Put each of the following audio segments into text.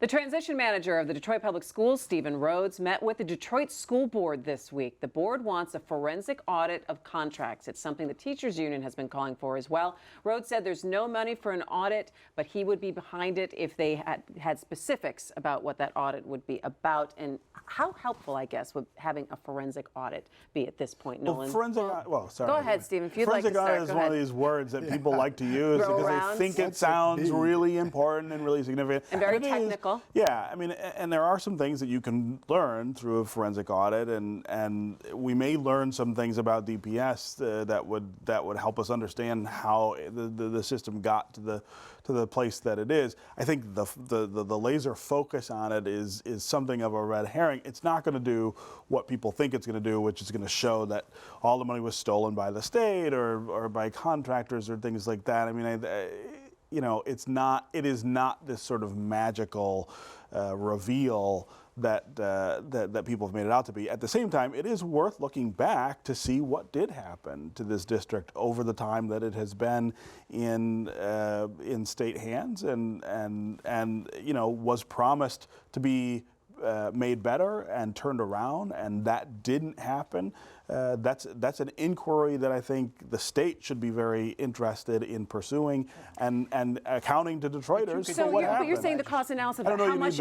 The transition manager of the Detroit Public Schools, Stephen Rhodes, met with the Detroit School Board this week. The board wants a forensic audit of contracts. It's something the teachers union has been calling for as well. Rhodes said there's no money for an audit, but he would be behind it if they had specifics about what that audit would be about. And how helpful, I guess, would having a forensic audit be at this point, Nolan? Sorry. Go ahead, Stephen, if you'd like to start. Forensic audit is one of these words that people like to use because they think it sounds really important and really significant. And very technical. Yeah, I mean, and there are some things that you can learn through a forensic audit, and we may learn some things about DPS that would help us understand how the system got to the place that it is. I think the laser focus on it is something of a red herring. It's not going to do what people think it's going to do, which is going to show that all the money was stolen by the state or by contractors or things like that. I mean, you know, it is not this sort of magical reveal that people have made it out to be. At the same time, it is worth looking back to see what did happen to this district over the time that it has been in state hands and you know, was promised to be made better and turned around, and that didn't happen. That's an inquiry that I think the state should be very interested in pursuing and accounting to Detroiters for what happened. But you're saying the cost analysis of how much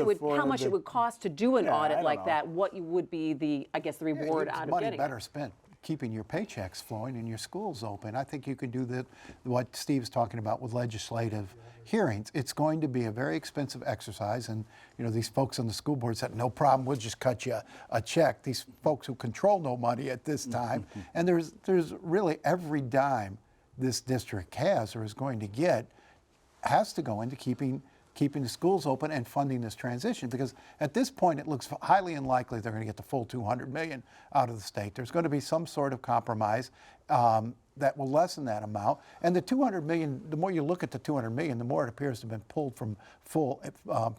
it would cost to do an audit like that, what would be the, I guess, the reward out of getting it. Money better spent keeping your paychecks flowing and your schools open. I think you could do what Steve's talking about with legislative hearings. It's going to be a very expensive exercise, and you know, these folks on the school board said, no problem, we'll just cut you a check. These folks who control no money at this time, and there's really every dime this district has or is going to get has to go into keeping the schools open and funding this transition, because at this point it looks highly unlikely they're going to get the full $200 million out of the state. There's going to be some sort of compromise that will lessen that amount. And the $200 million, the more you look at the $200 million, the more it appears to have been pulled from full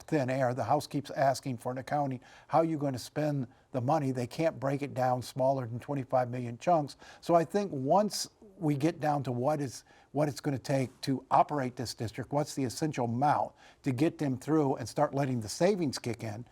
thin air. The House keeps asking for an accounting. How are you going to spend the money? They can't break it down smaller than 25 million chunks. So I think once we get down to what it's going to take to operate this district, what's the essential amount to get them through and start letting the savings kick in,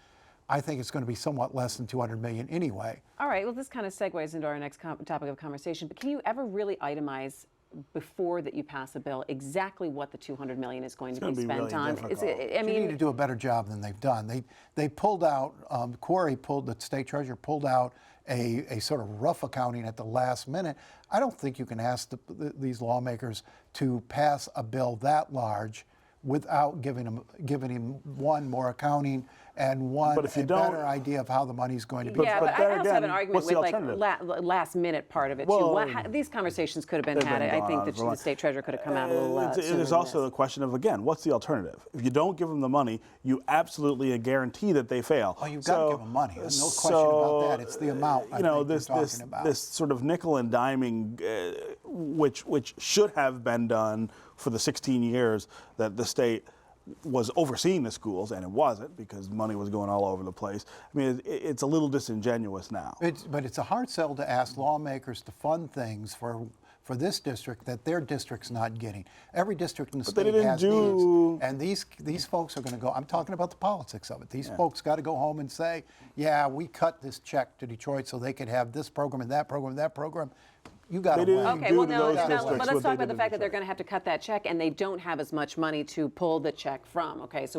I think it's going to be somewhat less than $200 million anyway. All right, well, this kind of segues into our next topic of conversation, but can you ever really itemize before that you pass a bill exactly what the $200 million is going to be spent on? I mean, you need to do a better job than they've done. They pulled out, the state treasurer pulled out a sort of rough accounting at the last minute. I don't think you can ask these lawmakers to pass a bill that large without giving him one more accounting and better idea of how the money's going to be. Yeah, but I also have an argument with like last minute part of it too. These conversations could have been had. I think the state treasurer could have come out a little sooner. There's also a question of, again, what's the alternative? If you don't give them the money, you absolutely guarantee that they fail. Oh, you've got to give them money. There's no question about that. It's the amount. You know, this sort of nickel and diming, which should have been done for the 16 years that the state was overseeing the schools, and it wasn't because money was going all over the place. I mean, it's a little disingenuous now. But it's a hard sell to ask lawmakers to fund things for this district that their district's not getting. Every district in the state has needs, and these folks are going to go. I'm talking about the politics of it. These folks got to go home and say, yeah, we cut this check to Detroit so they could have this program and that program and that program. You got to win. Okay, well, no, but let's talk about the fact that they're going to have to cut that check, and they don't have as much money to pull the check from. Okay, so